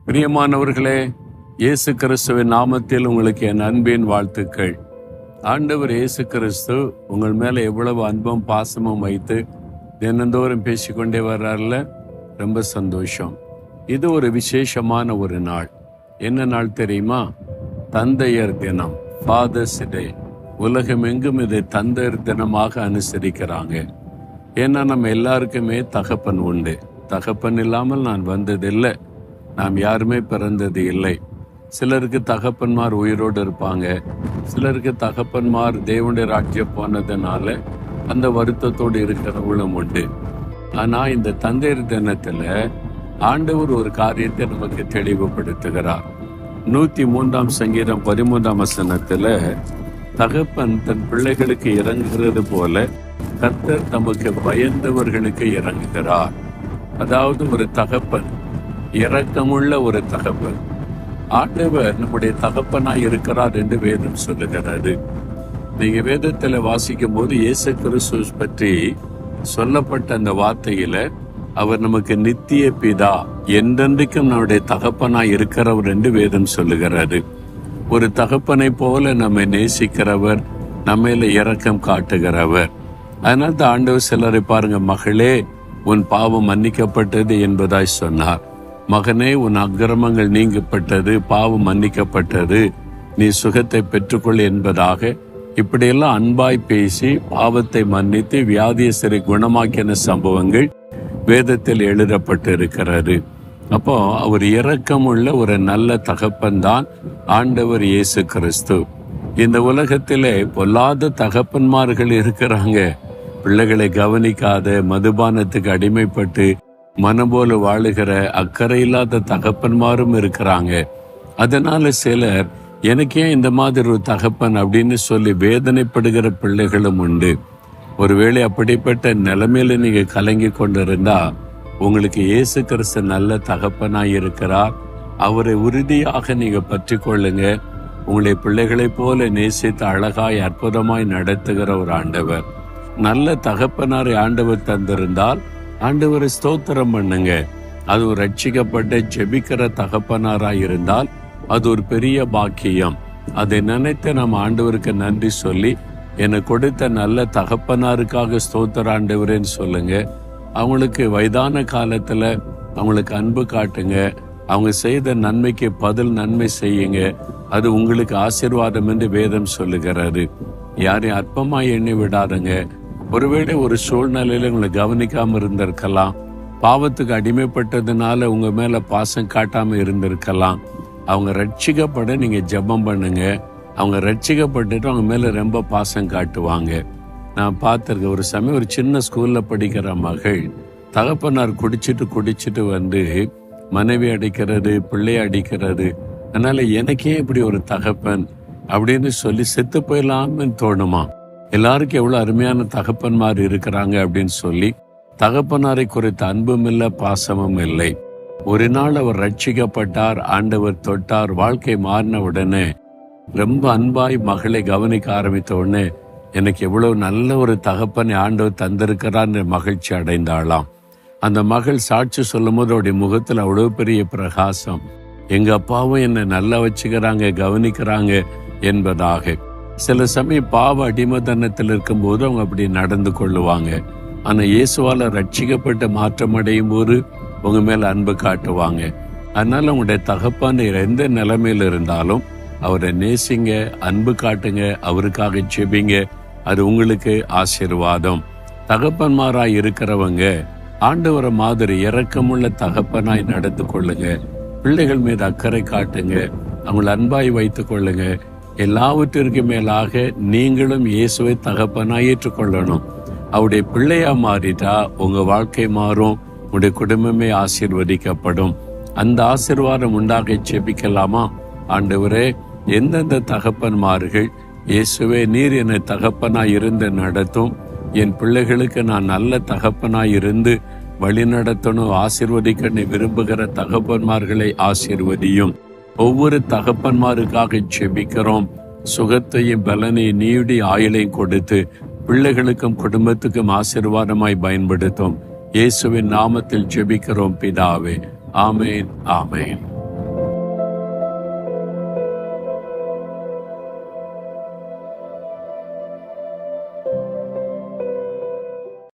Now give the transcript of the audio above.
பிரியமானவர்களே, இயேசு கிறிஸ்துவின் நாமத்தில் உங்களுக்கு என் அன்பின் வாழ்த்துக்கள். ஆண்டவர் இயேசு கிறிஸ்து உங்கள் மேல எவ்வளவு அன்பும் பாசமும் வைத்து தினந்தோறும் பேசிக்கொண்டே வர்றாருல, ரொம்ப சந்தோஷம். இது ஒரு விசேஷமான ஒரு நாள். என்ன நாள் தெரியுமா? தந்தையர் தினம், ஃபாதர்ஸ் டே. உலகம் எங்கும் இது தந்தையர் தினமாக அனுசரிக்கிறாங்க. ஏன்னா நம்ம எல்லாருக்குமே தகப்பன் உண்டு. தகப்பன் இல்லாமல் நான் வந்ததில்லை, நாம் யாருமே பிறந்தது இல்லை. சிலருக்கு தகப்பன்மார் உயிரோடு இருப்பாங்க, சிலருக்கு தகப்பன்மார் தேவனுடைய ராஜ்யம் போனதுனால அந்த வருத்தத்தோடு இருக்கிறவங்களும் உண்டு. ஆனா இந்த தந்தையர் தினத்துல ஆண்டவர் ஒரு காரியத்தை நமக்கு தெளிவுபடுத்துகிறார். 103 சங்கீதம் 13 தகப்பன் தன் பிள்ளைகளுக்கு இறங்குகிறது போல கர்த்தர் தமக்கு பயந்தவர்களுக்கு இறங்குகிறார். அதாவது ஒரு தகப்பன், இரக்கமுள்ள ஒரு தகப்பன். ஆண்டவர் நம்முடைய தகப்பனாய் இருக்கிறார் என்று வேதம் சொல்லுகிறது. நீங்க வேதத்துல வாசிக்கும் போது இயேசு கிறிஸ்து பற்றி சொல்லப்பட்ட அந்த வார்த்தையில அவர் நமக்கு நித்திய பிதா, என்றென்றைக்கும் நம்முடைய தகப்பனாய் இருக்கிறவர் என்று வேதம் சொல்லுகிறது. ஒரு தகப்பனை போல நம்மை நேசிக்கிறவர், நம்மையில இரக்கம் காட்டுகிறவர். அதனால தான் ஆண்டவர் சிலரை பாருங்க, மகளே உன் பாவம் மன்னிக்கப்பட்டது என்பதாய் சொன்னார். மகனே உன் அக்கிரமங்கள் நீங்கப்பட்டது, பாவம் மன்னிக்கப்பட்டது, நீ சுகத்தை பெற்றுக்கொள் என்பதாக இப்படியெல்லாம் அன்பாய் பேசி பாவத்தை மன்னித்து வியாதியஸ்தரை குணமாக்கின சம்பவங்கள் வேதத்தில் எழுதப்பட்டு இருக்கிறது. அப்போ அவர் இரக்கமுள்ள ஒரு நல்ல தகப்பன் தான் ஆண்டவர் இயேசு கிறிஸ்து. இந்த உலகத்திலே பொல்லாத தகப்பன்மார்கள் இருக்கிறாங்க. பிள்ளைகளை கவனிக்காத, மதுபானத்துக்கு அடிமைப்பட்டு மனம் போல வாழுகிற அக்கறை இல்லாத தகப்பன்மாரும் இருக்கிறாங்க. அதனால சிலர் எனக்கே இந்த மாதிரி ஒரு தகப்பன் அப்படின்னு சொல்லி வேதனைப்படுகிற பிள்ளைகளும் உண்டு. ஒருவேளை அப்படிப்பட்ட நிலைமையில நீங்க கலங்கி கொண்டிருந்தா, உங்களுக்கு இயேசு கிறிஸ்து நல்ல தகப்பனாய் இருக்கிறார். அவரை உறுதியாக நீங்க பற்றி கொள்ளுங்க. உங்களை பிள்ளைகளைப் போல நேசித்து அழகாய் அற்புதமாய் நடத்துகிற ஒரு ஆண்டவர். நல்ல தகப்பனாரை ஆண்டவர் தந்திருந்தால் ஆண்டவரை ஸ்தோத்திரம் பண்ணுங்க. அது ஒரு ரட்சிக்கப்பட்ட ஜெபிக்கிற தகப்பனாராய் இருந்தால் அது ஒரு பெரிய பாக்கியம். அதை நினைத்து நம்ம ஆண்டவருக்கு நன்றி சொல்லி, எனக்கு கொடுத்த நல்ல தகப்பனாருக்காக ஸ்தோத்திர ஆண்டவரேன்னு சொல்லுங்க. அவங்களுக்கு வயதான காலத்துல அவங்களுக்கு அன்பு காட்டுங்க. அவங்க செய்த நன்மைக்கு பதில் நன்மை செய்யுங்க. அது உங்களுக்கு ஆசீர்வாதம் என்று வேதம் சொல்லுகிறாரு. யாரையும் அற்பமாய் எண்ணி விடாதுங்க. ஒருவேளை ஒரு சூழ்நிலையில உங்களை கவனிக்காம இருந்திருக்கலாம், பாவத்துக்கு அடிமைப்பட்டதுனால உங்க மேல பாசம் காட்டாம இருந்திருக்கலாம். அவங்க ரட்சிக்கப்பட நீங்க ஜெபம் பண்ணுங்க. அவங்க ரட்சிக்கப்பட்டுட்டு அவங்க மேல ரொம்ப பாசம் காட்டுவாங்க. நான் பார்த்திருக்கேன். ஒரு சமயம் ஒரு சின்ன ஸ்கூல்ல படிக்கிற மகள் தகப்பனார் குடிச்சிட்டு வந்து மனைவி அடிக்கிறது, பிள்ளைய அடிக்கிறது. அதனால எனக்கே இப்படி ஒரு தகப்பன் அப்படின்னு சொல்லி செத்து போயிடலாம்னு தோணுமா. எல்லாருக்கும் எவ்வளவு அருமையான தகப்பன்மார் இருக்கிறாங்க அப்படின்னு சொல்லி தகப்பனாரை குறித்த அன்பும் இல்லை, பாசமும் இல்லை. ஒரு நாள் அவர் ரட்சிக்கப்பட்டார், ஆண்டவர் தொட்டார், வாழ்க்கை மாறின உடனே ரொம்ப அன்பாய் மகளை கவனிக்க ஆரம்பித்த உடனே எனக்கு எவ்வளவு நல்ல ஒரு தகப்பனை ஆண்டவர் தந்திருக்கிறான்னு மகிழ்ச்சி அடைந்தாளாம். அந்த மகள் சாட்சி சொல்லும் போது அவருடைய முகத்தில் அவ்வளவு பெரிய பிரகாசம். எங்க அப்பாவும் என்னை நல்லா வச்சுக்கிறாங்க, கவனிக்கிறாங்க என்பதாக. சில சமயம் பாவ அடிமதனத்தில் இருக்கும் போது அவங்க அப்படி நடந்து கொள்ளுவாங்க. ஆனா இயேசுவால ரட்சிக்கப்பட்ட மாற்றம் அடையும் போது உங்க மேல அன்பு காட்டுவாங்க. அதனால உங்களுடைய தகப்பான எந்த நிலைமையில இருந்தாலும் அவரை நேசிங்க, அன்பு காட்டுங்க, அவருக்காக செபிங்க. அது உங்களுக்கு ஆசீர்வாதம். தகப்பன்மாராய் இருக்கிறவங்க ஆண்டவரை மாதிரி இரக்கமுள்ள தகப்பனாய் நடந்து கொள்ளுங்க. பிள்ளைகள் மீது அக்கறை காட்டுங்க, அவங்களை அன்பாய் வைத்துக் கொள்ளுங்க. எல்லாவற்றிற்கு மேலாக நீங்களும் இயேசுவை தகப்பனாய் ஏற்றுக்கொள்ளணும். அவருடைய பிள்ளையா மாறிட்டா உங்க வாழ்க்கை மாறும், உங்களுடைய குடும்பமே ஆசீர்வதிக்கப்படும். அந்த ஆசீர்வாதம் உண்டாக செபிக்கலாமா? ஆண்டவரே, எந்தெந்த தகப்பன்மார்கள் இயேசுவே நீர் என்னை தகப்பனாய் இருந்து நடத்தும், என் பிள்ளைகளுக்கு நான் நல்ல தகப்பனாய் இருந்து வழி நடத்தணும், ஆசீர்வதிக்க விரும்புகிற தகப்பன்மார்களை ஆசீர்வதியும். ஒவ்வொரு தகப்பன்மாருக்காக செபிக்கிறோம். சுகத்தையும் பலனையும் நீடி ஆயுளையும் கொடுத்து பிள்ளைகளுக்கும் குடும்பத்துக்கும் ஆசீர்வாதமாய் பயன்படுத்தும். இயேசுவின் நாமத்தில் ஜெபிக்கிறோம் பிதாவே. ஆமேன், ஆமேன்.